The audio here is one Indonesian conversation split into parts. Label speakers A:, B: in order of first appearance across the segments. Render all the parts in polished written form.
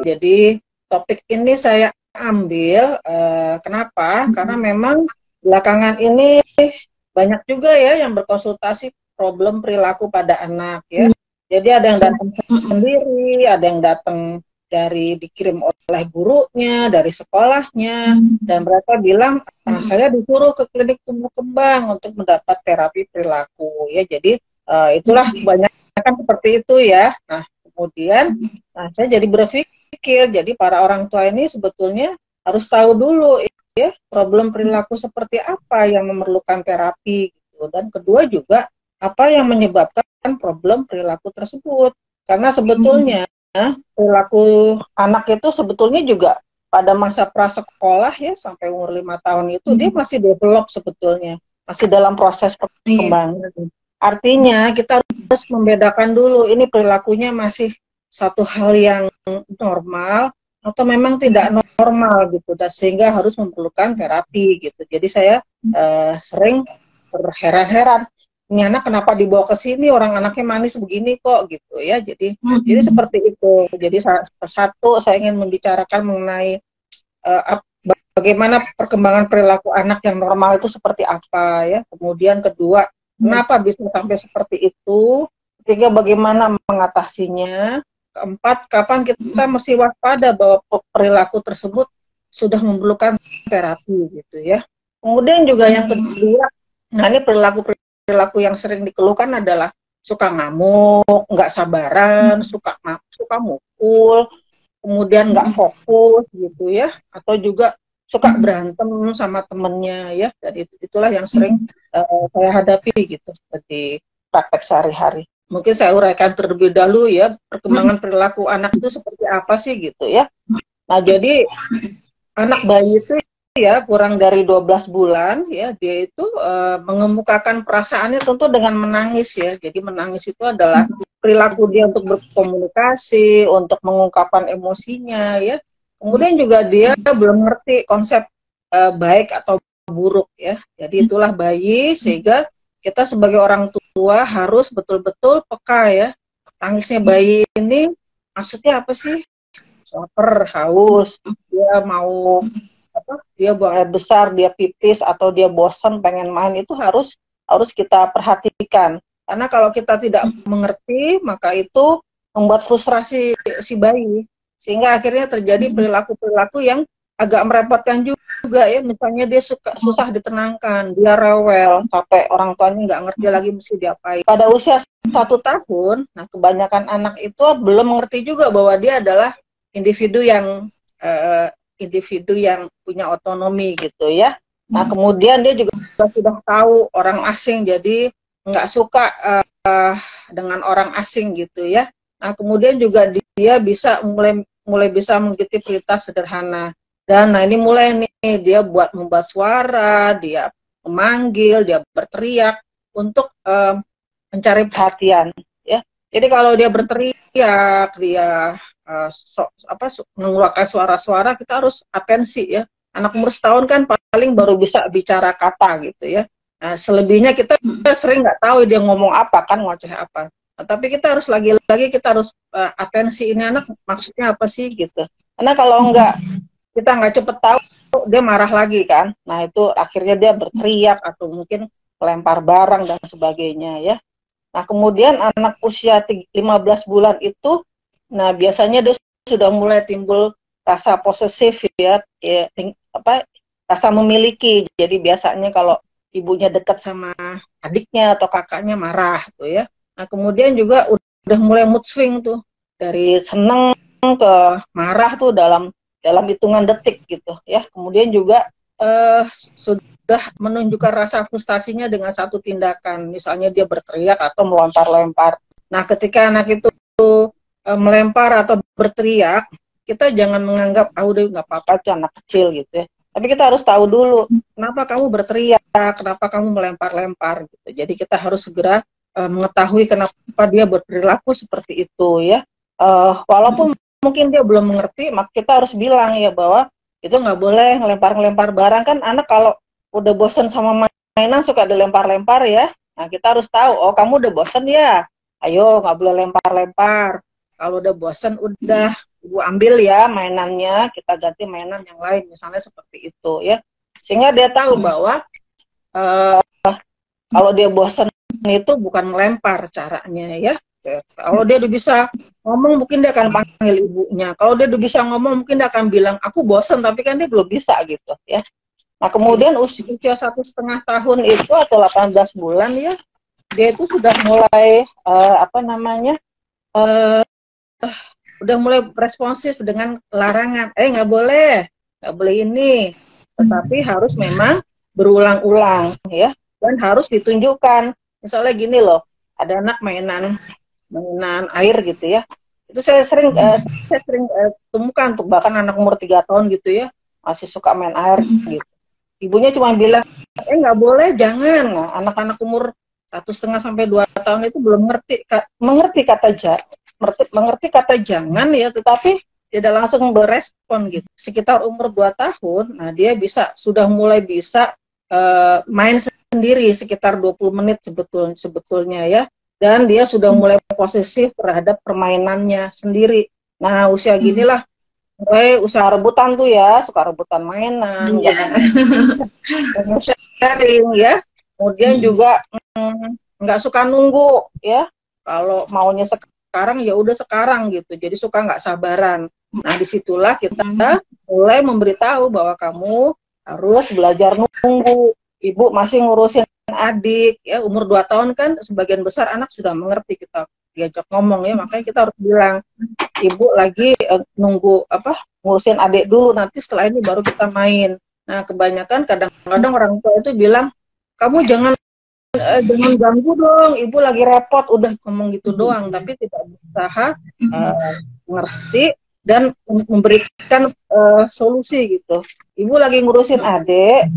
A: Jadi topik ini saya ambil kenapa? Karena memang belakangan ini banyak juga ya yang berkonsultasi problem perilaku pada anak ya. Jadi ada yang datang sendiri, ada yang datang dari dikirim oleh gurunya, dari sekolahnya, dan mereka bilang saya disuruh ke klinik tumbuh kembang untuk mendapat terapi perilaku ya. Jadi itulah kebanyakan seperti itu ya. Nah kemudian saya jadi berpikir, jadi para orang tua ini sebetulnya harus tahu dulu ya problem perilaku seperti apa yang memerlukan terapi gitu. Dan kedua juga apa yang menyebabkan problem perilaku tersebut. Karena sebetulnya perilaku anak itu sebetulnya juga pada masa prasekolah ya sampai umur 5 tahun itu dia masih develop sebetulnya, masih dalam proses perkembangan. Artinya kita harus membedakan dulu ini perilakunya masih satu hal yang normal atau memang tidak normal gitu, dan sehingga harus memerlukan terapi gitu. Jadi saya sering terheran-heran, ini anak kenapa dibawa ke sini, orang anaknya manis begini kok gitu ya. Jadi seperti itu. Jadi satu saya ingin membicarakan mengenai bagaimana perkembangan perilaku anak yang normal itu seperti apa ya. Kemudian kedua, kenapa bisa sampai seperti itu. Ketiga, bagaimana mengatasinya. Keempat, kapan kita mesti waspada bahwa perilaku tersebut sudah memerlukan terapi gitu ya. Kemudian juga yang kedua, nah ini perilaku yang sering dikeluhkan adalah suka ngamuk, nggak sabaran, suka mukul, kemudian nggak fokus gitu ya, atau juga suka berantem sama temennya ya. Dan itulah yang sering saya hadapi gitu di praktek sehari-hari. Mungkin saya uraikan terlebih dahulu ya, perkembangan perilaku anak itu seperti apa sih gitu ya. Nah jadi anak bayi itu ya kurang dari 12 bulan ya, dia itu mengemukakan perasaannya tentu dengan menangis ya. Jadi menangis itu adalah perilaku dia untuk berkomunikasi, untuk mengungkapkan emosinya ya. Kemudian juga dia belum ngerti konsep baik atau buruk ya. Jadi itulah bayi, sehingga kita sebagai orang tua harus betul-betul peka ya. Tangisnya bayi ini maksudnya apa sih? Lapar, haus, dia mau dia buang air besar, dia pipis, atau dia bosan pengen main, itu harus kita perhatikan. Karena kalau kita tidak mengerti, maka itu membuat frustrasi si bayi, sehingga akhirnya terjadi perilaku-perilaku yang agak merepotkan juga ya. Misalnya dia susah ditenangkan, dia rewel, sampai orang tuanya nggak ngerti lagi mesti diapain. Pada usia 1 tahun, nah kebanyakan anak itu belum mengerti juga bahwa dia adalah individu yang punya otonomi gitu ya. Nah kemudian dia juga sudah tahu orang asing, jadi nggak suka dengan orang asing gitu ya. Nah kemudian juga dia bisa mulai bisa mengikuti perintah sederhana. Dan nah ini mulai nih dia membuat suara, dia memanggil, dia berteriak untuk mencari perhatian ya. Jadi kalau dia berteriak, dia mengeluarkan suara-suara, kita harus atensi ya. Anak umur 1 tahun kan paling baru bisa bicara kata gitu ya. Nah, selebihnya kita sering nggak tahu dia ngomong apa kan, ngoceh apa. Nah, tapi kita harus lagi-lagi kita harus atensi, ini anak maksudnya apa sih gitu. Karena kalau kita nggak cepet tahu, dia marah lagi kan. Nah itu akhirnya dia berteriak atau mungkin melempar barang dan sebagainya ya. Nah kemudian anak usia 15 bulan itu, nah biasanya dia sudah mulai timbul rasa posesif ya, rasa memiliki. Jadi biasanya kalau ibunya dekat sama adiknya atau kakaknya marah tuh ya. Nah kemudian juga udah mulai mood swing tuh, dari seneng ke marah tuh dalam hitungan detik gitu ya. Kemudian juga sudah menunjukkan rasa frustasinya dengan satu tindakan, misalnya dia berteriak atau melempar-lempar. Nah ketika anak itu melempar atau berteriak, kita jangan menganggap udah nggak apa-apa itu anak kecil gitu ya. Tapi kita harus tahu dulu kenapa kamu berteriak, kenapa kamu melempar-lempar gitu. Jadi kita harus segera mengetahui kenapa dia berperilaku seperti itu ya. Walaupun mungkin dia belum mengerti, maka kita harus bilang ya bahwa itu nggak boleh ngelempar-ngelempar barang. Kan anak kalau udah bosan sama mainan suka dilempar-lempar ya. Nah kita harus tahu, oh kamu udah bosan ya, ayo nggak boleh lempar-lempar. Kalau udah bosan udah ibu ambil ya mainannya, kita ganti mainan yang lain, misalnya seperti itu ya, sehingga dia tahu bahwa kalau dia bosan itu bukan melempar caranya ya. Kalau dia udah bisa ngomong, mungkin dia akan panggil ibunya. Kalau dia udah bisa ngomong, mungkin dia akan bilang, aku bosan, tapi kan dia belum bisa gitu ya. Nah kemudian usia 1,5 tahun itu atau 18 bulan ya, dia itu sudah mulai udah mulai responsif dengan larangan. Nggak boleh ini. Tetapi harus memang berulang-ulang ya, dan harus ditunjukkan. Misalnya gini loh, ada anak mainan air gitu ya, itu saya sering temukan untuk bahkan anak umur 3 tahun gitu ya, masih suka main air gitu. Ibunya cuma bilang, nggak boleh, jangan. Nah, anak-anak umur 1,5 sampai 2 tahun itu belum mengerti kata jangan ya, tetapi tidak langsung berespon gitu. Sekitar umur 2 tahun, nah dia sudah mulai bisa main sendiri sekitar 20 menit sebetulnya ya. Dan dia sudah mulai posesif terhadap permainannya sendiri. Nah, usia ginilah usaha rebutan tuh ya, suka rebutan mainan, sharing ya. Kemudian juga nggak suka nunggu ya. Kalau maunya sekarang ya udah sekarang gitu. Jadi suka nggak sabaran. Nah, disitulah kita mulai memberitahu bahwa kamu harus belajar nunggu. Ibu masih ngurusin adik ya, umur 2 tahun kan sebagian besar anak sudah mengerti, kita diajak ngomong ya, makanya kita harus bilang, ibu lagi nunggu ngurusin adik dulu, nanti setelah ini baru kita main. Nah kebanyakan kadang-kadang orang tua itu bilang, kamu jangan ganggu dong, ibu lagi repot, udah ngomong gitu doang, tapi tidak berusaha mengerti dan memberikan solusi gitu. Ibu lagi ngurusin adik,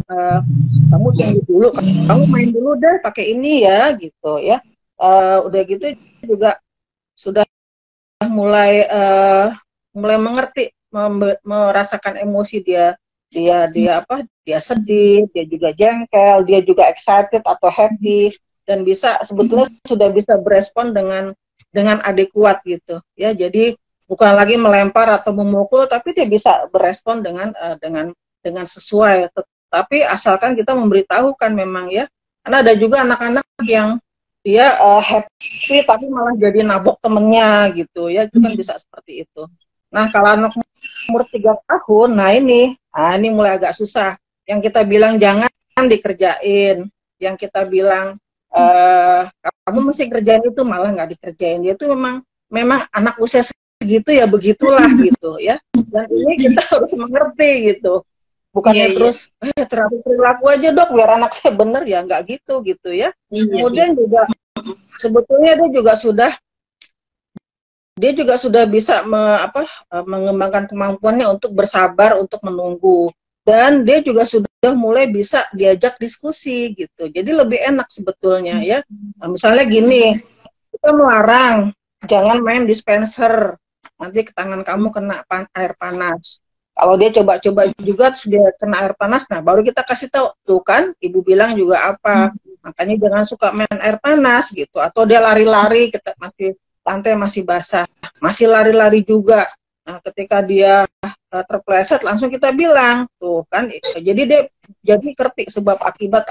A: kamu tunggu dulu, kamu main dulu deh pakai ini ya gitu ya. Udah gitu juga sudah mulai mengerti, merasakan emosi dia sedih, dia juga jengkel, dia juga excited atau happy, dan sebetulnya sudah bisa berespon dengan adekuat gitu ya. Jadi bukan lagi melempar atau memukul, tapi dia bisa berespon dengan sesuai. Tapi asalkan kita memberitahukan memang ya, karena ada juga anak-anak yang dia happy tapi malah jadi nabok temennya gitu ya, itu kan bisa seperti itu. Nah kalau anak umur 3 tahun, nah ini mulai agak susah. Yang kita bilang jangan dikerjain, yang kita bilang kamu mesti kerjain itu malah nggak dikerjain. Dia itu memang anak usia segitu ya begitulah gitu ya. Dan ini kita harus mengerti gitu. Bukannya terus terapi perilaku aja dok biar anak saya bener, ya nggak gitu ya. Kemudian juga sebetulnya dia juga sudah bisa mengembangkan kemampuannya untuk bersabar, untuk menunggu, dan dia juga sudah mulai bisa diajak diskusi gitu. Jadi lebih enak sebetulnya ya. Nah, misalnya gini, kita melarang jangan main dispenser, nanti ke tangan kamu kena air panas. Kalau dia coba-coba juga terus dia kena air panas, nah baru kita kasih tahu, tuh kan ibu bilang juga apa, makanya jangan suka main air panas gitu. Atau dia lari-lari, lantai masih basah, masih lari-lari juga. Nah ketika dia terpleset langsung kita bilang, tuh kan, jadi dia jadi ngerti sebab akibat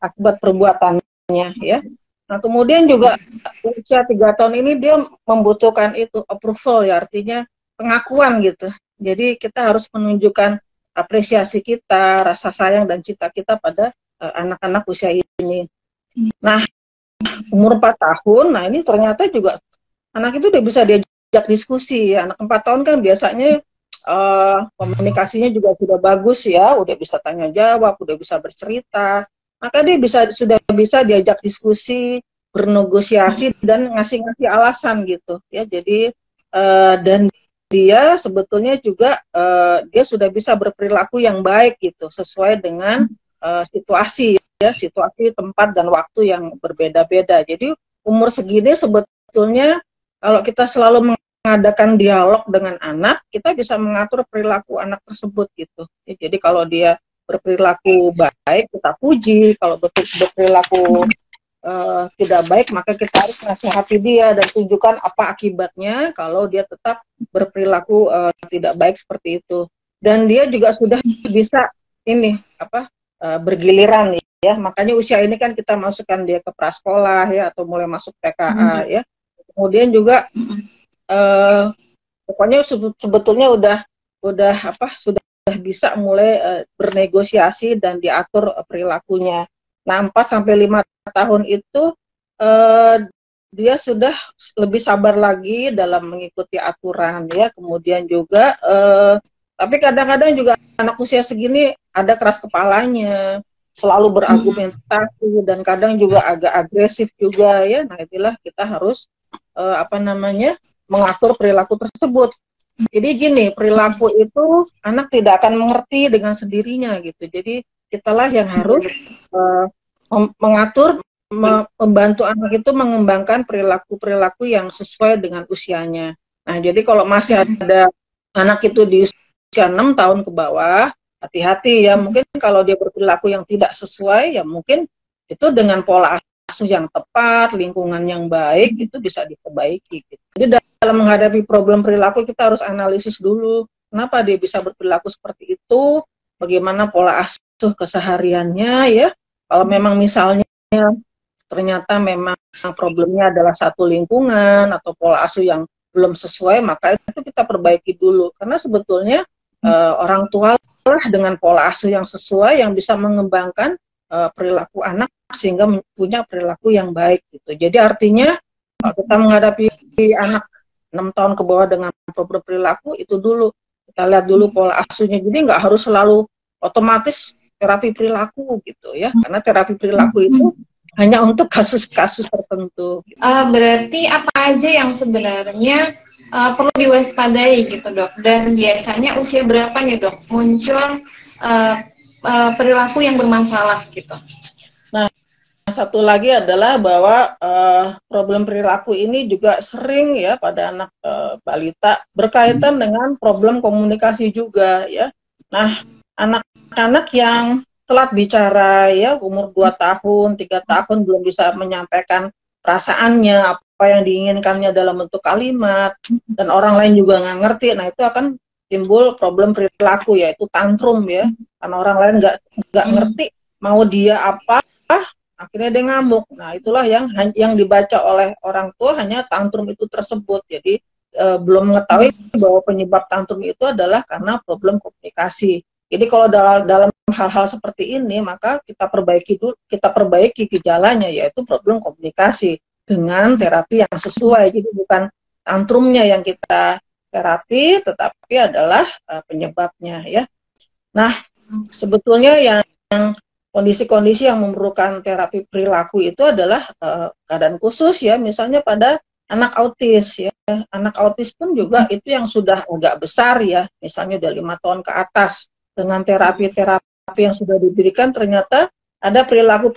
A: akibat perbuatannya ya. Nah kemudian juga usia 3 tahun ini dia membutuhkan itu approval ya, artinya pengakuan gitu. Jadi kita harus menunjukkan apresiasi kita, rasa sayang dan cinta kita pada anak-anak usia ini. Nah, umur 4 tahun, nah ini ternyata juga anak itu udah bisa diajak diskusi. Anak 4 tahun kan biasanya komunikasinya juga sudah bagus ya, udah bisa tanya jawab, udah bisa bercerita. Maka dia sudah bisa diajak diskusi, bernegosiasi dan ngasih alasan gitu ya. Jadi dan dia sebetulnya juga dia sudah bisa berperilaku yang baik gitu, sesuai dengan situasi ya, situasi, tempat dan waktu yang berbeda-beda. Jadi umur segini sebetulnya kalau kita selalu mengadakan dialog dengan anak, kita bisa mengatur perilaku anak tersebut gitu. Ya, jadi kalau dia berperilaku baik kita puji, kalau berperilaku tidak baik, maka kita harus nasihati dia dan tunjukkan apa akibatnya kalau dia tetap berperilaku tidak baik seperti itu. Dan dia juga sudah bisa ini bergiliran ya. Makanya usia ini kan kita masukkan dia ke prasekolah ya, atau mulai masuk TKA ya. Kemudian juga pokoknya sebetulnya sudah bisa mulai bernegosiasi dan diatur perilakunya. Nah, 4-5 tahun itu dia sudah lebih sabar lagi dalam mengikuti aturan ya. Kemudian juga tapi kadang-kadang juga anak usia segini ada keras kepalanya, selalu berargumentasi dan kadang juga agak agresif juga ya. Nah, itulah kita harus mengatur perilaku tersebut. Jadi gini, perilaku itu anak tidak akan mengerti dengan sendirinya gitu. Jadi kitalah yang harus mengatur, membantu anak itu mengembangkan perilaku-perilaku yang sesuai dengan usianya. Nah, jadi kalau masih ada anak itu di usia 6 tahun ke bawah, hati-hati ya. Mungkin kalau dia berperilaku yang tidak sesuai, ya mungkin itu dengan pola asuh yang tepat, lingkungan yang baik, itu bisa diperbaiki. Gitu. Jadi dalam menghadapi problem perilaku kita harus analisis dulu, kenapa dia bisa berperilaku seperti itu, bagaimana pola asuh kesehariannya ya. Kalau memang misalnya ternyata memang problemnya adalah satu lingkungan atau pola asuh yang belum sesuai, maka itu kita perbaiki dulu. Karena sebetulnya orang tua lah dengan pola asuh yang sesuai yang bisa mengembangkan perilaku anak sehingga punya perilaku yang baik gitu. Jadi artinya kalau kita menghadapi anak 6 tahun ke bawah dengan problem perilaku, itu dulu kita lihat dulu pola asuhnya. Jadi nggak harus selalu otomatis terapi perilaku gitu ya, karena terapi perilaku itu hanya untuk kasus-kasus tertentu. Gitu.
B: Berarti apa aja yang sebenarnya perlu diwaspadai gitu dok? Dan biasanya usia berapa nih dok muncul perilaku yang bermasalah gitu?
A: Nah, satu lagi adalah bahwa problem perilaku ini juga sering ya pada anak balita berkaitan dengan problem komunikasi juga ya. Nah, anak-anak yang telat bicara ya, umur 2 tahun, 3 tahun belum bisa menyampaikan perasaannya, apa yang diinginkannya dalam bentuk kalimat, dan orang lain juga nggak ngerti. Nah, itu akan timbul problem perilaku, yaitu tantrum ya, karena orang lain nggak ngerti mau dia apa, akhirnya dia ngamuk. Nah, itulah yang dibaca oleh orang tua hanya tantrum itu tersebut. Jadi belum mengetahui bahwa penyebab tantrum itu adalah karena problem komunikasi. Jadi kalau dalam hal-hal seperti ini, maka kita perbaiki gejalanya, yaitu problem komunikasi dengan terapi yang sesuai. Jadi bukan tantrumnya yang kita terapi, tetapi adalah penyebabnya ya. Nah, sebetulnya yang kondisi-kondisi yang memerlukan terapi perilaku itu adalah keadaan khusus ya, misalnya pada anak autis ya. Anak autis pun juga itu yang sudah agak besar ya, misalnya udah 5 tahun ke atas. Dengan terapi-terapi yang sudah diberikan, ternyata ada perilaku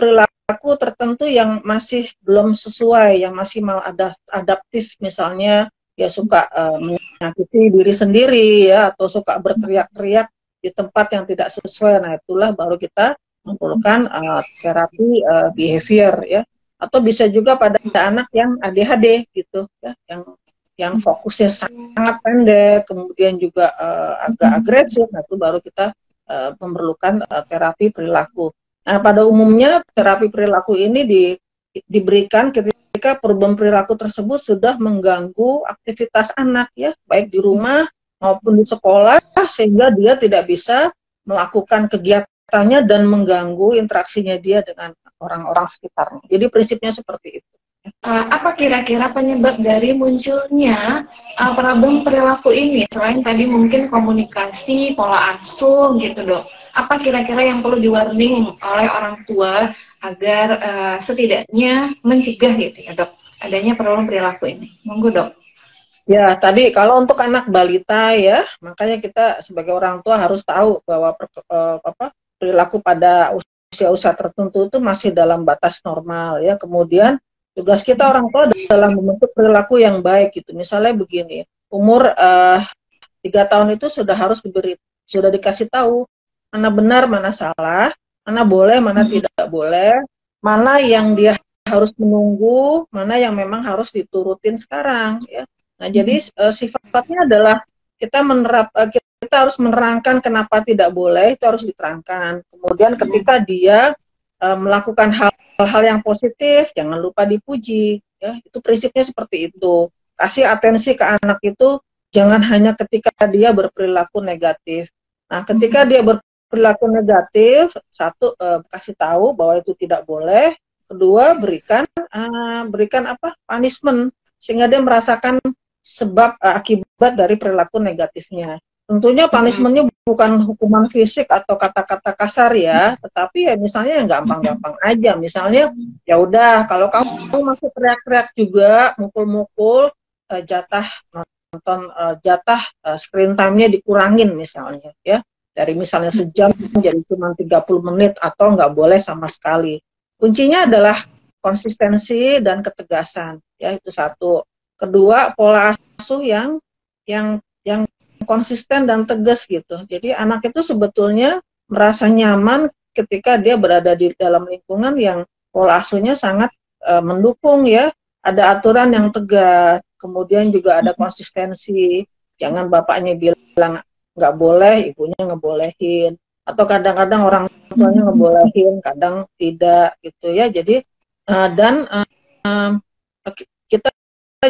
A: tertentu yang masih belum sesuai, yang masih maladaptif, misalnya ya suka menyakiti diri sendiri ya, atau suka berteriak-teriak di tempat yang tidak sesuai. Nah, itulah baru kita memerlukan terapi behavior ya. Atau bisa juga pada anak yang ADHD gitu ya, yang fokusnya sangat pendek, kemudian juga agak agresif. Nah, itu baru kita memerlukan terapi perilaku. Nah, pada umumnya terapi perilaku ini diberikan ketika problem perilaku tersebut sudah mengganggu aktivitas anak ya, baik di rumah maupun di sekolah, sehingga dia tidak bisa melakukan kegiatannya dan mengganggu interaksinya dia dengan orang-orang sekitarnya. Jadi prinsipnya seperti itu.
B: Apa kira-kira penyebab dari munculnya problem perilaku ini? Selain tadi mungkin komunikasi, pola asuh gitu dok. Apa kira-kira yang perlu di-warning oleh orang tua agar setidaknya mencegah gitu ya dok, adanya problem perilaku ini? Monggo dok.
A: Ya, tadi kalau untuk anak balita ya, makanya kita sebagai orang tua harus tahu bahwa perilaku pada usia-usia tertentu itu masih dalam batas normal ya. Kemudian tugas kita orang tua dalam membentuk perilaku yang baik gitu. Misalnya begini, umur 3 tahun itu sudah harus sudah dikasih tahu mana benar, mana salah, mana boleh, mana tidak boleh, mana yang dia harus menunggu, mana yang memang harus diturutin sekarang ya. Nah, jadi sifatnya adalah kita harus menerangkan kenapa tidak boleh, itu harus diterangkan. Kemudian ketika dia melakukan hal-hal yang positif, jangan lupa dipuji ya. Itu prinsipnya seperti itu. Kasih atensi ke anak itu jangan hanya ketika dia berperilaku negatif. Nah, ketika dia berperilaku negatif, satu, kasih tahu bahwa itu tidak boleh. Kedua, berikan punishment sehingga dia merasakan sebab akibat dari perilaku negatifnya. Tentunya punishmentnya bukan hukuman fisik atau kata-kata kasar ya, tetapi ya misalnya yang gampang-gampang aja. Misalnya ya udah, kalau kamu masih teriak-teriak juga, mukul-mukul, jatah screen time-nya dikurangin misalnya ya, dari misalnya sejam jadi cuma 30 menit atau nggak boleh sama sekali. Kuncinya adalah konsistensi dan ketegasan ya, itu satu. Kedua, pola asuh yang konsisten dan tegas gitu. Jadi anak itu sebetulnya merasa nyaman ketika dia berada di dalam lingkungan yang pola asuhnya sangat mendukung ya. Ada aturan yang tegas, kemudian juga ada konsistensi. Jangan bapaknya bilang nggak boleh, ibunya ngebolehin. Atau kadang-kadang orang tuanya ngebolehin, kadang tidak gitu ya. Jadi kita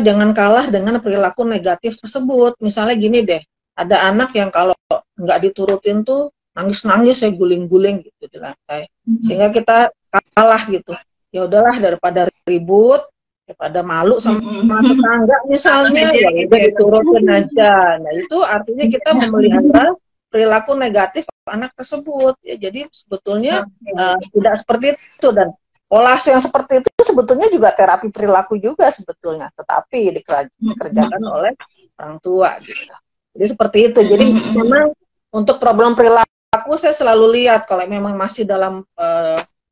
A: jangan kalah dengan perilaku negatif tersebut. Misalnya gini deh, ada anak yang kalau nggak diturutin tuh nangis-nangis ya, guling-guling gitu di lantai. Sehingga kita kalah gitu. Ya udahlah, daripada ribut, daripada malu sama tetangga misalnya, ya udah diturutin aja. Nah, itu artinya kita memelihara perilaku negatif anak tersebut. Ya, jadi sebetulnya tidak seperti itu, dan pola asuh yang seperti itu sebetulnya juga terapi perilaku juga sebetulnya, tetapi dikerjakan oleh orang tua gitu. Jadi seperti itu. Jadi memang untuk problem perilaku saya selalu lihat kalau memang masih dalam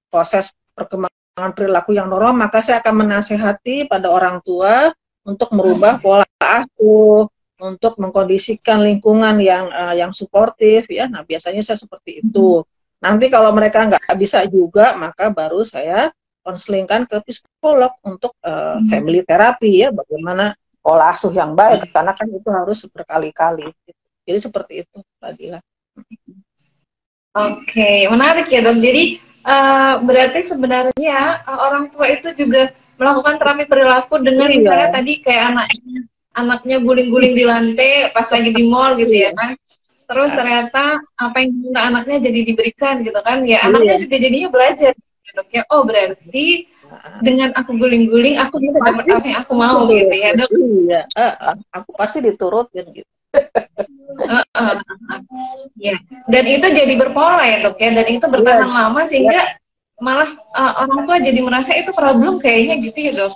A: proses perkembangan perilaku yang normal, maka saya akan menasehati pada orang tua untuk merubah pola asuh, untuk mengkondisikan lingkungan yang suportif ya. Nah, biasanya saya seperti itu. Nanti kalau mereka nggak bisa juga, maka baru saya konselingkan ke psikolog untuk family therapy ya, bagaimana pola asuh yang baik, karena kan itu harus berkali-kali. Jadi seperti itu, Mbak Dila.
B: Oke, menarik ya dok. Jadi berarti sebenarnya orang tua itu juga melakukan terapi perilaku dengan misalnya tadi kayak anaknya guling-guling di lantai pas lagi di mall gitu ya kan. Terus ternyata apa yang diminta anaknya jadi diberikan gitu kan. Ya anaknya juga jadinya belajar dok ya. Oh berarti dengan aku guling-guling aku bisa dapat apa yang aku mau gitu ya dok.
A: Iya, aku pasti diturutin gitu.
B: Ya. Dan itu jadi berpola ya dok ya, dan itu bertahan lama sehingga malah orang tua jadi merasa itu problem kayaknya gitu ya dok.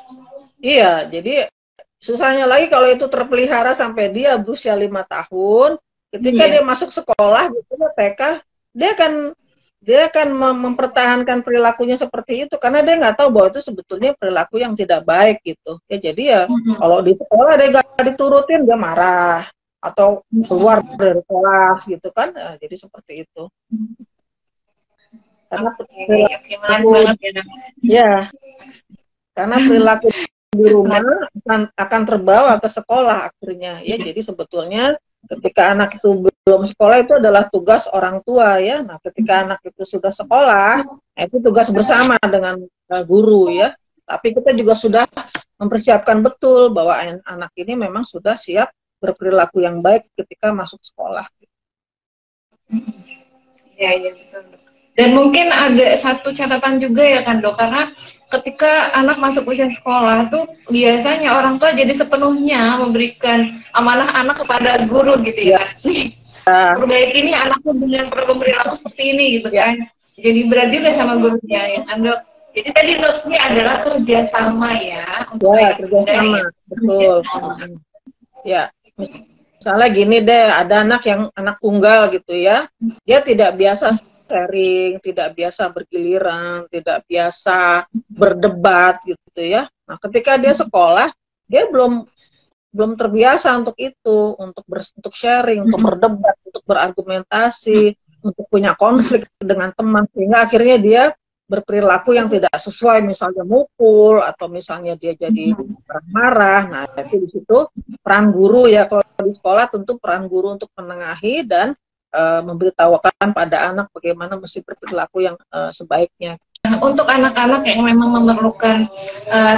A: Iya, jadi susahnya lagi kalau itu terpelihara sampai dia berusia 5 tahun, ketika dia masuk sekolah gitu ya, TK, dia akan mempertahankan perilakunya seperti itu karena dia nggak tahu bahwa itu sebetulnya perilaku yang tidak baik gitu. Ya jadi ya kalau di sekolah dia nggak diturutin, dia marah atau keluar dari kelas gitu kan. Nah, jadi seperti itu. Karena karena perilaku di rumah akan terbawa ke sekolah akhirnya ya. Jadi sebetulnya ketika anak itu belum sekolah itu adalah tugas orang tua ya. Nah, ketika anak itu sudah sekolah, itu tugas bersama dengan guru ya. Tapi kita juga sudah mempersiapkan betul bahwa anak ini memang sudah siap berperilaku yang baik ketika masuk sekolah.
B: Ya betul. Dan mungkin ada satu catatan juga ya kan dok, karena ketika anak masuk usia sekolah tuh biasanya orang tua jadi sepenuhnya memberikan amanah anak kepada guru gitu ya. Perbaiki ini anakku dengan problem perilaku seperti ini gitu kan. Jadi berat juga sama gurunya ya kan dok. Jadi tadi notes-nya adalah kerjasama ya.
A: Kerjasama, betul. Ya, misalnya gini deh, ada anak tunggal gitu ya, dia tidak biasa sharing, tidak biasa bergiliran, tidak biasa berdebat gitu ya. Nah, ketika dia sekolah, dia belum terbiasa untuk itu, untuk sharing, untuk berdebat, untuk berargumentasi, untuk punya konflik dengan teman, sehingga akhirnya dia berperilaku yang tidak sesuai, misalnya mukul atau misalnya dia jadi marah. Nah, itu di situ peran guru ya, kalau di sekolah tentu peran guru untuk menengahi dan memberitahukan pada anak bagaimana mesti berperilaku yang sebaiknya.
B: Untuk anak-anak yang memang memerlukan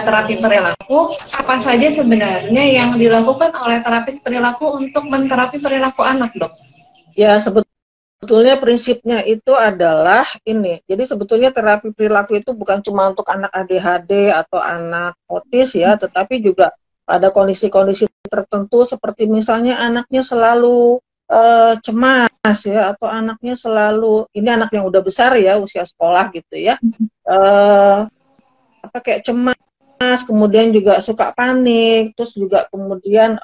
B: terapi perilaku, apa saja sebenarnya yang dilakukan oleh terapis perilaku untuk menterapi perilaku anak, Dok?
A: Ya, sebetulnya prinsipnya itu adalah ini. Jadi sebetulnya terapi perilaku itu bukan cuma untuk anak ADHD atau anak autis ya, tetapi juga pada kondisi-kondisi tertentu seperti misalnya anaknya selalu cemas ya, atau anaknya selalu, ini anak yang udah besar ya, usia sekolah gitu ya, kayak cemas, kemudian juga suka panik, terus juga kemudian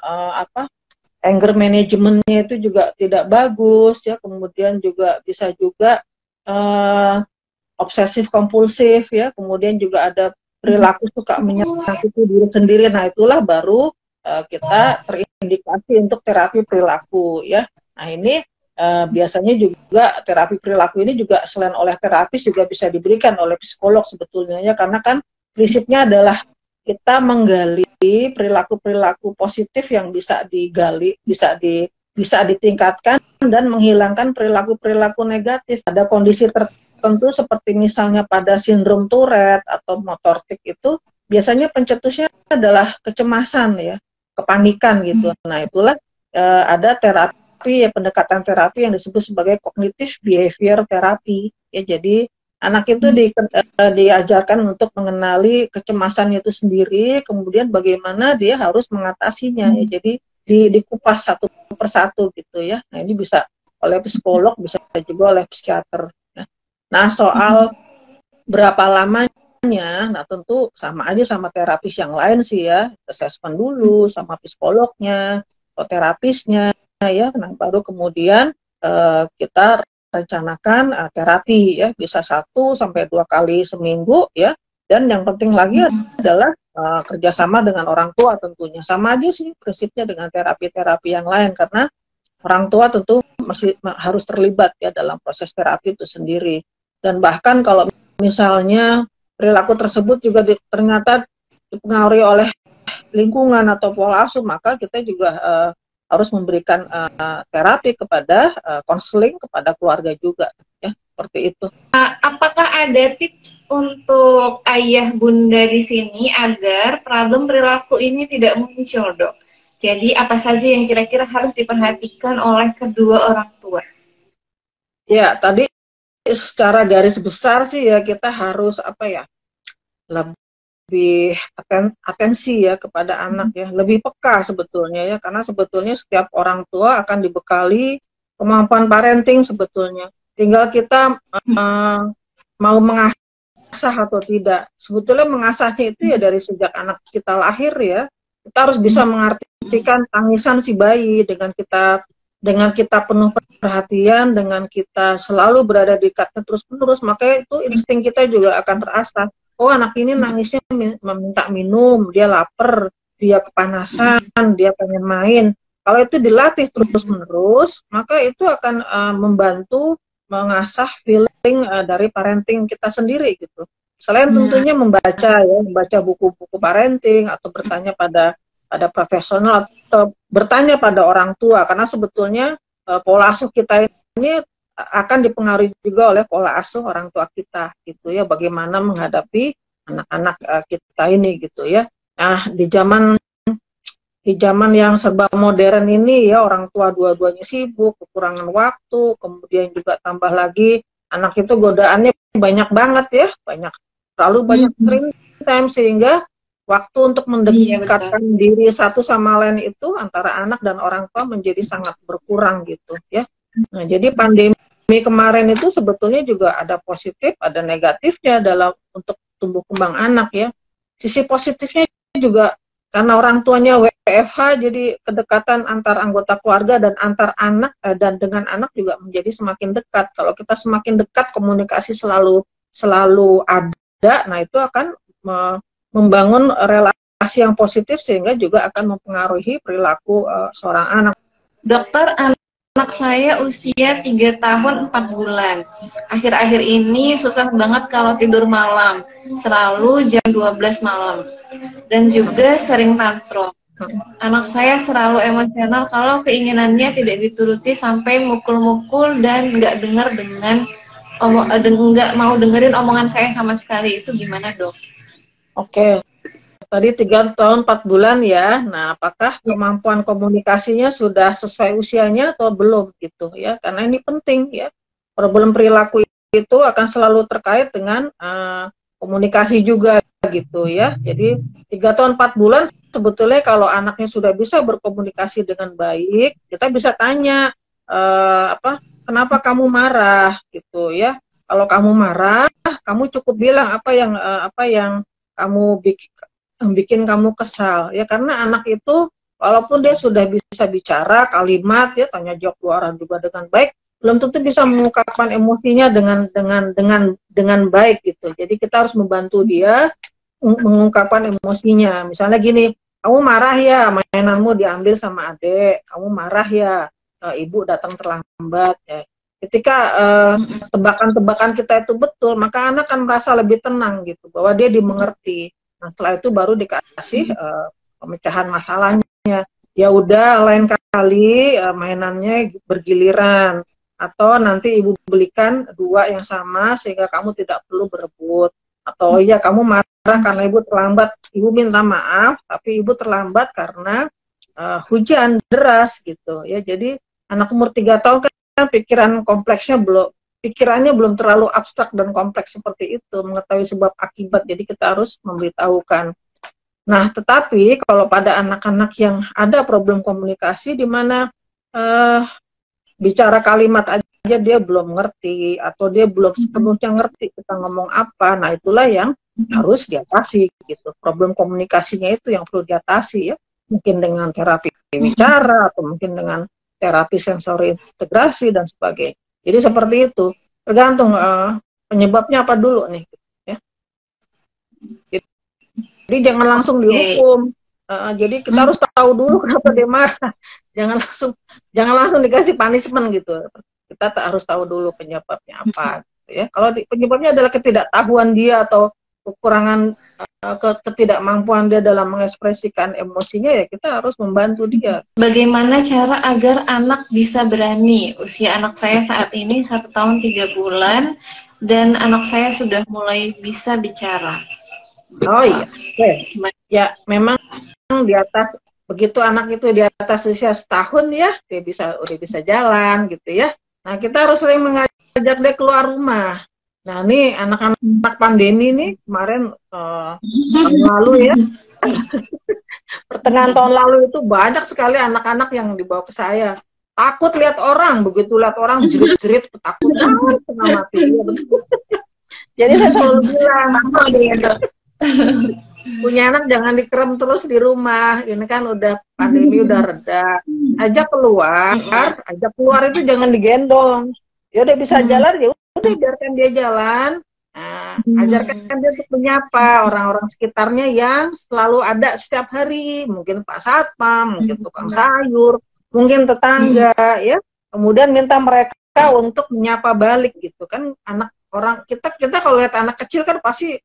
A: anger manajemennya itu juga tidak bagus ya, kemudian juga bisa juga obsesif kompulsif ya, kemudian juga ada perilaku suka menyakiti diri sendiri. Nah, itulah baru kita terindikasi untuk terapi perilaku ya. Nah, ini biasanya juga terapi perilaku ini juga selain oleh terapis juga bisa diberikan oleh psikolog sebetulnya ya, karena kan prinsipnya adalah kita menggali perilaku-perilaku positif yang bisa digali, bisa ditingkatkan dan menghilangkan perilaku-perilaku negatif. Ada kondisi tertentu seperti misalnya pada sindrom Tourette atau motor tic itu biasanya pencetusnya adalah kecemasan ya, kepanikan gitu. Nah, itulah ada terapi ya, pendekatan terapi yang disebut sebagai cognitive behavior therapy ya. Jadi anak itu diajarkan untuk mengenali kecemasannya itu sendiri, kemudian bagaimana dia harus mengatasinya ya. Jadi dikupas satu persatu gitu ya. Nah, ini bisa oleh psikolog, bisa juga oleh psikiater ya. Nah, soal berapa lamanya, nah tentu sama aja sama terapis yang lain sih ya, assessment dulu sama psikolognya atau terapisnya ya. Nah, baru kemudian kita rencanakan terapi ya, bisa 1 sampai 2 kali seminggu ya. Dan yang penting lagi adalah kerjasama dengan orang tua tentunya. Sama aja sih prinsipnya dengan terapi-terapi yang lain, karena orang tua tentu masih harus terlibat ya dalam proses terapi itu sendiri. Dan bahkan kalau misalnya perilaku tersebut juga ternyata dipengaruhi oleh lingkungan atau pola asuh, maka kita juga harus memberikan terapi kepada konseling kepada keluarga juga ya, seperti itu.
B: Apakah ada tips untuk ayah bunda di sini agar problem perilaku ini tidak muncul, Dok? Jadi apa saja yang kira-kira harus diperhatikan oleh kedua orang tua?
A: Ya, tadi secara garis besar sih ya, kita harus lebih atensi ya kepada anak ya, lebih peka sebetulnya ya, karena sebetulnya setiap orang tua akan dibekali kemampuan parenting sebetulnya. Tinggal kita mau mengasah atau tidak. Sebetulnya mengasahnya itu ya dari sejak anak kita lahir ya. Kita harus bisa mengartikan tangisan si bayi dengan kita penuh perhatian, dengan kita selalu berada di dekatnya terus-menerus, maka itu insting kita juga akan terasah. Oh, anak ini nangisnya meminta minum, dia lapar, dia kepanasan, dia pengen main. Kalau itu dilatih terus-menerus, maka itu akan membantu mengasah feeling dari parenting kita sendiri gitu. Selain tentunya membaca buku-buku parenting atau bertanya pada profesional atau bertanya pada orang tua, karena sebetulnya pola asuh kita ini akan dipengaruhi juga oleh pola asuh orang tua kita gitu ya, bagaimana menghadapi anak-anak kita ini gitu ya. Nah, di zaman yang serba modern ini ya, orang tua dua-duanya sibuk, kekurangan waktu, kemudian juga tambah lagi anak itu godaannya banyak banget ya, terlalu banyak screen time, sehingga waktu untuk mendekatkan diri satu sama lain itu antara anak dan orang tua menjadi sangat berkurang gitu ya. Nah, jadi pandemi kemarin itu sebetulnya juga ada positif, ada negatifnya dalam untuk tumbuh kembang anak ya. Sisi positifnya juga karena orang tuanya WFH, jadi kedekatan antar anggota keluarga dan antar anak dan dengan anak juga menjadi semakin dekat. Kalau kita semakin dekat, komunikasi selalu ada, nah itu akan membangun relasi yang positif sehingga juga akan mempengaruhi perilaku seorang anak.
B: Dokter, Anak saya usia 3 tahun 4 bulan. Akhir-akhir ini susah banget kalau tidur malam. Selalu jam 12 malam. Dan juga sering tantrum. Anak saya selalu emosional kalau keinginannya tidak dituruti sampai mukul-mukul dan nggak dengar dengan nggak mau dengerin omongan saya sama sekali. Itu gimana, Dok?
A: Oke. Tadi 3 tahun 4 bulan ya. Nah, apakah kemampuan komunikasinya sudah sesuai usianya atau belum gitu ya? Karena ini penting ya. Problem perilaku itu akan selalu terkait dengan komunikasi juga gitu ya. Jadi 3 tahun 4 bulan sebetulnya kalau anaknya sudah bisa berkomunikasi dengan baik, kita bisa tanya kenapa kamu marah gitu ya. Kalau kamu marah, kamu cukup bilang apa yang kamu bikin kamu kesal ya, karena anak itu walaupun dia sudah bisa bicara kalimat ya, tanya jawab dua arah juga dengan baik, belum tentu bisa mengungkapkan emosinya dengan baik gitu. Jadi kita harus membantu dia mengungkapkan emosinya. Misalnya gini, kamu marah ya mainanmu diambil sama adik, kamu marah ya ibu datang terlambat ya. Ketika tebakan-tebakan kita itu betul, maka anak akan merasa lebih tenang gitu, bahwa dia dimengerti. Nah, setelah itu baru dikasih pemecahan masalahnya. Ya udah, lain kali mainannya bergiliran, atau nanti ibu belikan 2 yang sama sehingga kamu tidak perlu berebut. Atau ya kamu marah karena ibu terlambat, ibu minta maaf, tapi ibu terlambat karena hujan deras gitu ya. Jadi anak umur 3 tahun kan pikirannya belum terlalu abstrak dan kompleks seperti itu, mengetahui sebab akibat. Jadi kita harus memberitahukan. Nah, tetapi kalau pada anak-anak yang ada problem komunikasi di mana bicara kalimat aja dia belum ngerti, atau dia belum sepenuhnya ngerti kita ngomong apa, nah itulah yang harus diatasi gitu. Problem komunikasinya itu yang perlu diatasi ya. Mungkin dengan terapi bicara, atau mungkin dengan terapi sensori integrasi dan sebagainya. Jadi seperti itu, tergantung penyebabnya apa dulu nih ya. Jadi jangan langsung dihukum. Jadi kita harus tahu dulu kenapa dia marah. Jangan langsung dikasih punishment gitu. Kita harus tahu dulu penyebabnya apa gitu ya. Kalau penyebabnya adalah ketidaktahuan dia atau kekurangan ketidakmampuan dia dalam mengekspresikan emosinya, ya kita harus membantu dia.
B: Bagaimana cara agar anak bisa berani? Usia anak saya saat ini 1 tahun 3 bulan dan anak saya sudah mulai bisa bicara.
A: Oh iya, ya memang di atas, begitu anak itu di atas usia setahun ya, dia udah bisa jalan gitu ya. Nah, kita harus sering mengajak dia keluar rumah. Nah, ini anak-anak pandemi nih kemarin tahun lalu ya, pertengahan tahun lalu itu banyak sekali anak-anak yang dibawa ke saya. Takut lihat orang, begitu lihat orang jerit-jerit ketakutan setengah mati. Jadi saya selalu bilang, punya anak jangan dikerem terus di rumah. Ini kan udah pandemi udah reda. Ajak keluar itu jangan digendong. Ya udah bisa jalan, ya udah biarkan dia jalan. Nah, ajarkan dia untuk menyapa orang-orang sekitarnya yang selalu ada setiap hari. Mungkin Pak Satpam, mungkin tukang sayur, mungkin tetangga ya. Kemudian minta mereka untuk menyapa balik gitu kan. Anak orang kita kalau lihat anak kecil kan pasti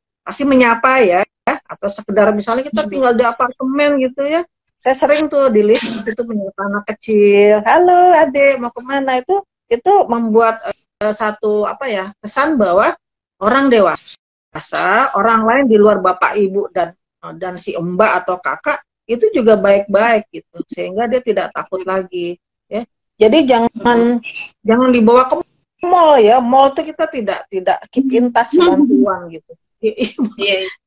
A: menyapa ya, atau sekedar misalnya kita tinggal di apartemen gitu ya, saya sering tuh di lift itu menyapa anak kecil, halo adek mau kemana, itu membuat satu kesan bahwa orang dewasa, orang lain di luar bapak ibu dan si mbak atau kakak itu juga baik-baik gitu, sehingga dia tidak takut lagi ya. Jadi jangan dibawa ke mall ya, mall itu kita tidak keep in touch bantuan gitu.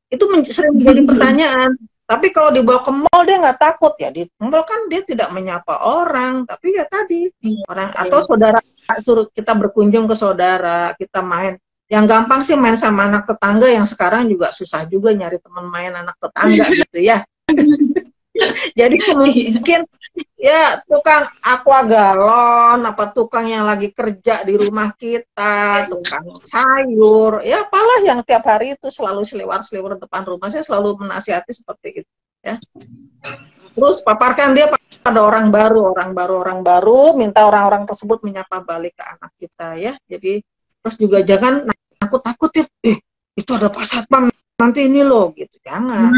A: Itu sering menjadi pertanyaan. Tapi kalau dibawa ke mall dia nggak takut ya. Di mall kan dia tidak menyapa orang, tapi ya tadi orang atau saudara suruh kita berkunjung ke saudara, kita main. Yang gampang sih main sama anak tetangga, yang sekarang juga susah juga nyari teman main anak tetangga gitu ya. Jadi mungkin ya tukang aqua galon, apa tukang yang lagi kerja di rumah kita, tukang sayur, ya apalah yang tiap hari itu selalu seliwar depan rumah, saya selalu menasihati seperti itu ya. Terus paparkan dia pada orang baru, minta orang-orang tersebut menyapa balik ke anak kita ya. Jadi terus juga jangan takut-takutin, itu ada Pak Satpam nanti ini loh gitu. Jangan.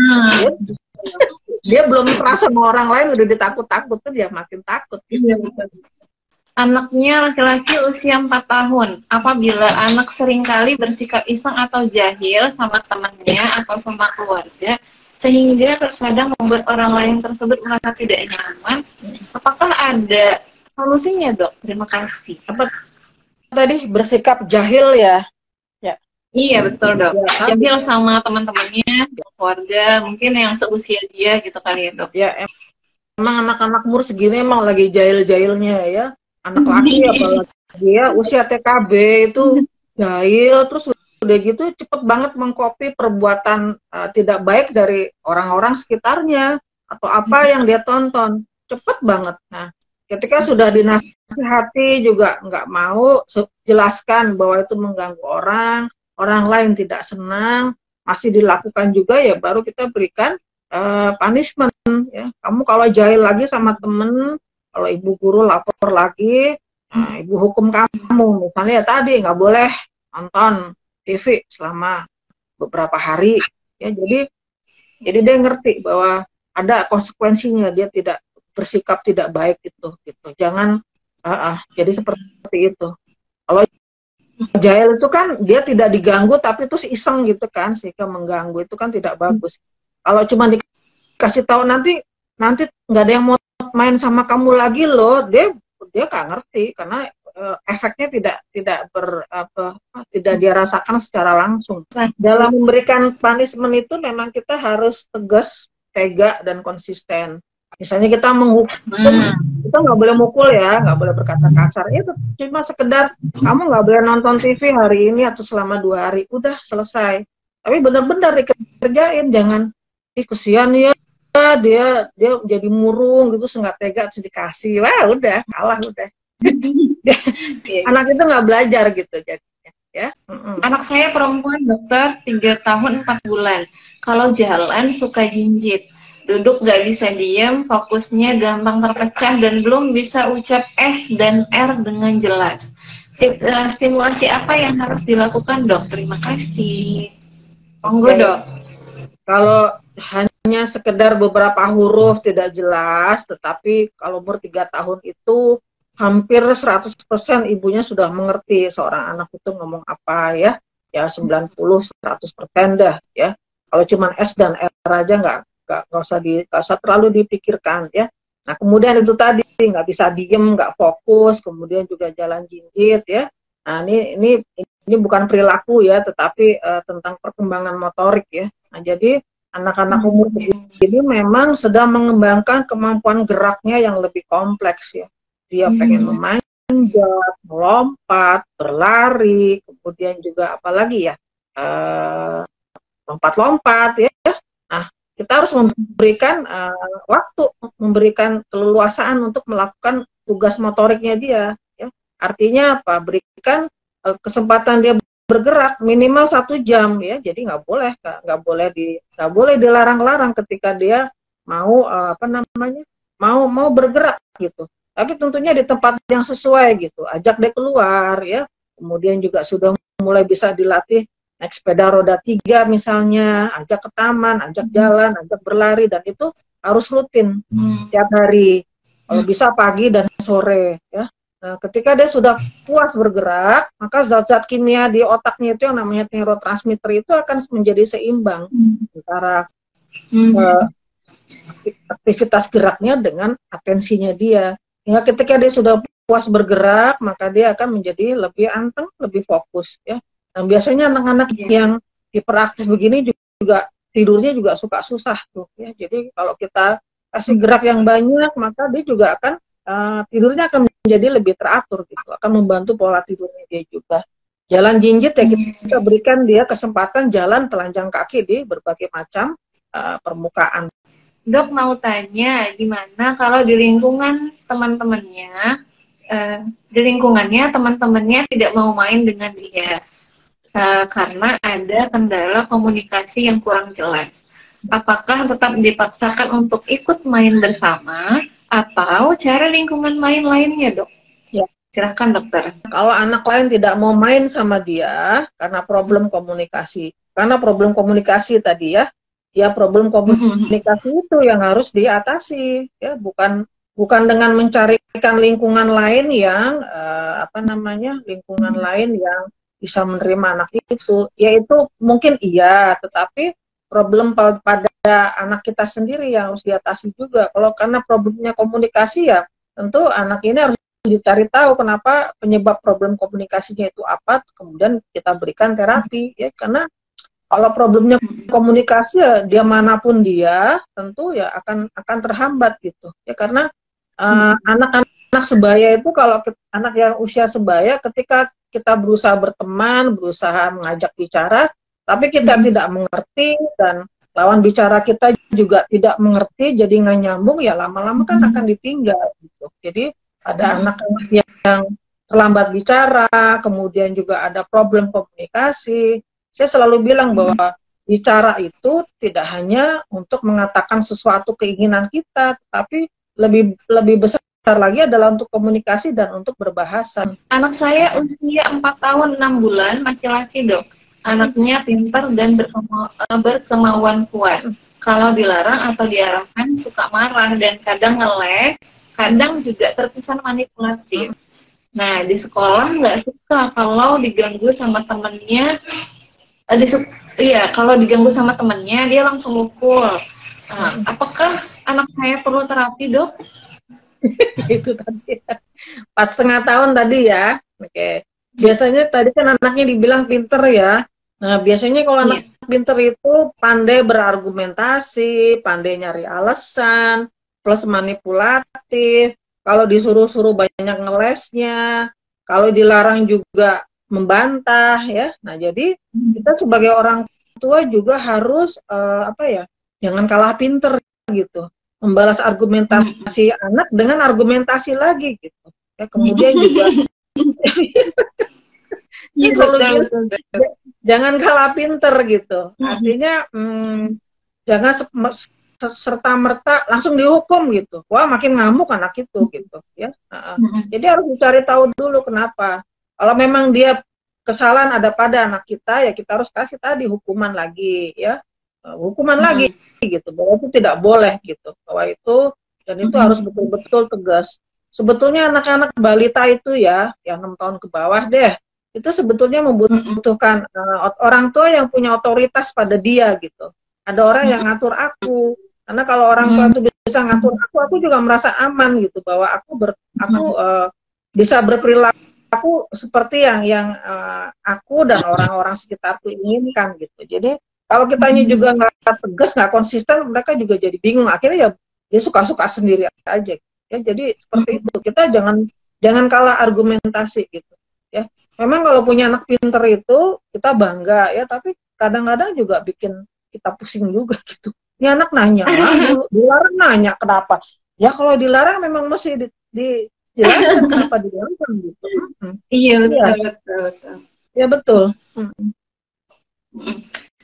A: Dia belum terasa sama orang lain udah ditakut-takut tuh dia makin takut.
B: Iya, betul. Anaknya laki-laki usia 4 tahun. Apabila anak seringkali bersikap iseng atau jahil sama temannya atau sama keluarga, sehingga terkadang membuat orang lain tersebut merasa tidak nyaman, apakah ada solusinya, Dok? Terima kasih.
A: Apa tadi bersikap jahil ya? Ya.
B: Iya, betul, Dok. Ya, jahil sama teman-temannya, keluarga, mungkin yang seusia dia gitu kali ya, Dok.
A: Ya, emang anak-anak umur segini emang lagi jahil-jahilnya ya. Anak laki apalagi ya usia TKB itu jahil, terus udah gitu cepet banget mengcopy perbuatan tidak baik dari orang-orang sekitarnya atau apa yang dia tonton, cepet banget. Nah, ketika sudah dinasihati juga nggak mau jelaskan bahwa itu mengganggu orang lain tidak senang, masih dilakukan juga, ya baru kita berikan punishment ya. Kamu kalau jahil lagi sama temen, kalau ibu guru lapor lagi, ibu hukum kamu. Misalnya ya tadi nggak boleh nonton TV selama beberapa hari. Ya, jadi dia ngerti bahwa ada konsekuensinya dia tidak bersikap tidak baik gitu. Jangan jadi seperti itu. Kalau jahil itu kan dia tidak diganggu tapi terus iseng gitu kan, sehingga mengganggu, itu kan tidak bagus. Kalau cuma dikasih tahu nanti nggak ada yang mau main sama kamu lagi loh, dia nggak ngerti karena efeknya tidak dia rasakan secara langsung. Dalam memberikan punishment itu memang kita harus tegas, tega, dan konsisten. Misalnya kita menghukum, kita nggak boleh mukul ya, nggak boleh berkata kasar. Itu cuma sekedar kamu nggak boleh nonton TV hari ini atau selama 2 hari, udah selesai. Tapi benar-benar dikerjain, jangan kesian ya dia jadi murung gitu, nggak tega terus dikasih, wah udah kalah udah. Anak itu nggak belajar gitu jadinya ya.
B: Anak saya perempuan, dokter, 3 tahun 4 bulan. Kalau jalan suka jinjit, duduk nggak bisa diem, fokusnya gampang terpecah dan belum bisa ucap S dan R dengan jelas. Stimulasi apa yang harus dilakukan, Dok? Terima kasih. Monggo, Dok.
A: Kalau hanya sekedar beberapa huruf tidak jelas, tetapi kalau umur 3 tahun itu hampir 100% ibunya sudah mengerti seorang anak itu ngomong apa ya. Ya 90-100% dah ya. Kalau cuma S dan R aja nggak usah terlalu dipikirkan ya. Nah, kemudian itu tadi nggak bisa diem, nggak fokus, kemudian juga jalan jinjit ya. Nah, ini bukan perilaku ya, tetapi tentang perkembangan motorik ya. Nah, jadi anak-anak umur begini memang sedang mengembangkan kemampuan geraknya yang lebih kompleks ya. Dia pengen memanjat, melompat, berlari, kemudian juga apalagi ya, lompat-lompat ya. Nah, kita harus memberikan waktu, memberikan keleluasaan untuk melakukan tugas motoriknya dia. Ya. Artinya apa? Berikan kesempatan dia bergerak minimal 1 jam ya. Jadi nggak boleh dilarang-larang ketika dia mau mau bergerak gitu. Tapi tentunya di tempat yang sesuai gitu. Ajak dia keluar ya. Kemudian juga sudah mulai bisa dilatih naik sepeda roda 3 misalnya, ajak ke taman, ajak jalan, ajak berlari, dan itu harus rutin tiap hari. Kalau bisa pagi dan sore ya. Nah, ketika dia sudah puas bergerak, maka zat-zat kimia di otaknya itu yang namanya neurotransmitter itu akan menjadi seimbang antara aktivitas geraknya dengan atensinya dia. Hingga ketika dia sudah puas bergerak, maka dia akan menjadi lebih anteng, lebih fokus ya. Dan biasanya anak-anak yang hiperaktif begini juga tidurnya juga suka susah tuh ya. Jadi kalau kita kasih gerak yang banyak, maka dia juga akan tidurnya akan menjadi lebih teratur gitu, akan membantu pola tidurnya dia juga. Jalan jinjit ya, kita berikan dia kesempatan jalan telanjang kaki di berbagai macam permukaan.
B: Dok mau tanya, gimana kalau di lingkungan teman-temannya, teman-temannya tidak mau main dengan dia karena ada kendala komunikasi yang kurang jelas. Apakah tetap dipaksakan untuk ikut main bersama atau cari lingkungan main lainnya, Dok?
A: Ya.
B: Silahkan, dokter.
A: Kalau anak lain tidak mau main sama dia karena problem komunikasi, tadi ya, problem komunikasi itu yang harus diatasi, ya, bukan dengan mencarikan lingkungan lain yang lingkungan lain yang bisa menerima anak itu, yaitu mungkin iya, tetapi problem pada anak kita sendiri yang harus diatasi juga. Kalau karena problemnya komunikasi, ya tentu anak ini harus dicari tahu kenapa penyebab problem komunikasinya itu apa, kemudian kita berikan terapi, ya, karena kalau problemnya komunikasi, ya dia manapun dia tentu ya akan terhambat gitu, ya, karena anak-anak sebaya itu, kalau anak yang usia sebaya, ketika kita berusaha berteman, berusaha mengajak bicara, tapi kita tidak mengerti dan lawan bicara kita juga tidak mengerti, jadi nggak nyambung, ya lama-lama kan akan ditinggal gitu. Jadi ada anak-anak yang terlambat bicara, kemudian juga ada problem komunikasi. Saya selalu bilang bahwa bicara itu tidak hanya untuk mengatakan sesuatu keinginan kita, tapi lebih besar lagi adalah untuk komunikasi dan untuk berbahasa.
B: Anak saya usia 4 tahun 6 bulan, laki-laki, Dok. Anaknya pintar dan berkemauan kuat. Kalau dilarang atau diarahkan suka marah dan kadang ngeles, kadang juga terkesan manipulatif. Nah, di sekolah nggak suka kalau diganggu sama temennya. Kalau diganggu sama temennya, dia langsung mukul. Nah, apakah anak saya perlu terapi, Dok?
A: Itu tadi, 4,5 tahun tadi ya. Oke. Biasanya tadi kan anaknya dibilang pinter ya. Nah, biasanya kalau anak pinter itu pandai berargumentasi, pandai nyari alasan, plus manipulatif. Kalau disuruh-suruh banyak ngelesnya, kalau dilarang juga membantah, ya. Nah, jadi kita sebagai orang tua juga harus jangan kalah pinter gitu, membalas argumentasi anak dengan argumentasi lagi gitu, ya. Kemudian juga jangan kalah pinter gitu, artinya jangan serta-merta langsung dihukum gitu. Wah, makin ngamuk anak itu gitu, ya. Jadi harus dicari tahu dulu kenapa. Kalau memang dia kesalahan ada pada anak kita, ya kita harus kasih tadi hukuman lagi, ya. Hukuman lagi gitu, bahwa itu tidak boleh gitu, bahwa itu, dan itu harus betul-betul tegas. Sebetulnya anak-anak balita itu ya, yang 6 tahun ke bawah deh, itu sebetulnya membutuhkan orang tua yang punya otoritas pada dia gitu. Ada orang yang ngatur aku, karena kalau orang tua itu bisa ngatur aku juga merasa aman gitu, bahwa aku bisa berperilaku seperti yang aku dan orang-orang sekitarku inginkan gitu. Jadi kalau kitanya juga nggak tegas, nggak konsisten, mereka juga jadi bingung. Akhirnya ya dia suka-suka sendiri aja. Ya, jadi seperti itu. Kita jangan kalah argumentasi gitu. Ya, memang kalau punya anak pinter itu kita bangga ya, tapi kadang-kadang juga bikin kita pusing juga gitu. Ini anak nanya, dilarang nanya kenapa? Ya kalau dilarang memang mesti dijelaskan kenapa dilarang gitu.
B: Iya, betul.
A: Ya betul.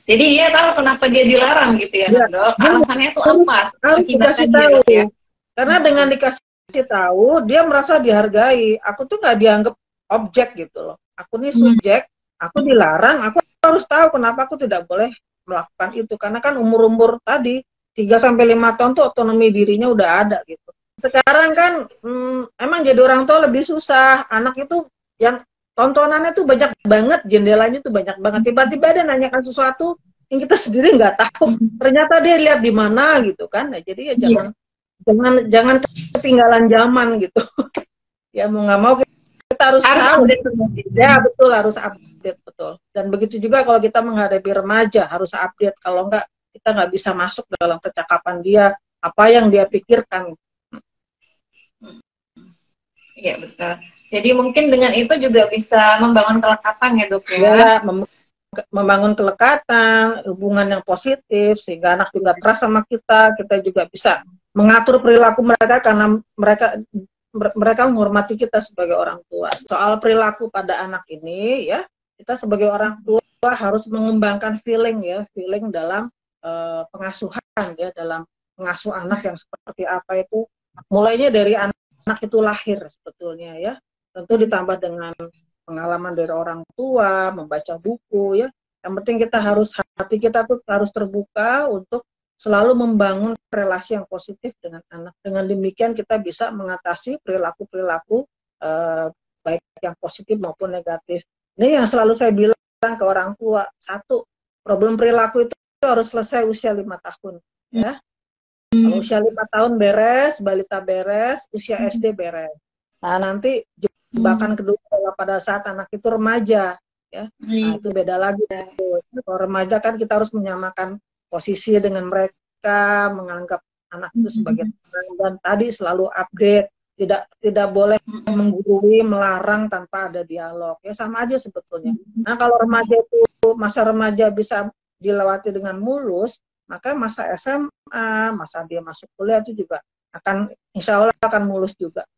B: Jadi dia tahu kenapa dia dilarang gitu ya, Dok. Alasannya itu apa?
A: Harus dikasih tahu. Ya. Karena dengan dikasih tahu, dia merasa dihargai. Aku tuh nggak dianggap objek gitu loh. Aku nih subjek, aku dilarang, aku harus tahu kenapa aku tidak boleh melakukan itu. Karena kan umur-umur tadi 3-5 tahun tuh otonomi dirinya udah ada gitu. Sekarang kan emang jadi orang tua lebih susah. Anak itu yang tontonannya tuh banyak banget, jendelanya tuh banyak banget. Tiba-tiba dia nanyakan sesuatu yang kita sendiri nggak tahu. Ternyata dia lihat di mana gitu kan. Nah, jadi ya jangan ketinggalan zaman gitu. Ya mau nggak mau kita harus tahu. Ya betul, harus update, betul. Dan begitu juga kalau kita menghadapi remaja harus update. Kalau nggak, kita nggak bisa masuk dalam percakapan dia, apa yang dia pikirkan.
B: Iya betul. Jadi mungkin dengan itu juga bisa membangun kelekatan ya, Dok ya.
A: Ya, membangun kelekatan, hubungan yang positif, sehingga anak juga keras sama kita juga bisa mengatur perilaku mereka karena mereka menghormati kita sebagai orang tua. Soal perilaku pada anak ini ya, kita sebagai orang tua harus mengembangkan feeling dalam pengasuhan ya, dalam mengasuh anak yang seperti apa itu, mulainya dari anak itu lahir sebetulnya ya. Tentu ditambah dengan pengalaman dari orang tua, membaca buku ya. Yang penting kita harus, hati kita tuh harus terbuka untuk selalu membangun relasi yang positif dengan anak. Dengan demikian kita bisa mengatasi perilaku-perilaku baik yang positif maupun negatif. Ini yang selalu saya bilang ke orang tua, satu, problem perilaku itu harus selesai usia 5 tahun ya. Kalau usia 5 tahun beres, balita beres, usia SD beres. Nah, nanti jebakan kedua pada saat anak itu remaja ya. Nah, itu beda lagi. Kalau remaja kan kita harus menyamakan posisi dengan mereka, menganggap anak itu sebagai teman, dan tadi selalu update, tidak boleh menggurui, melarang tanpa ada dialog ya, sama aja sebetulnya. Nah, kalau remaja itu, masa remaja bisa dilewati dengan mulus, maka masa SMA, masa dia masuk kuliah itu juga akan, insya Allah akan mulus juga.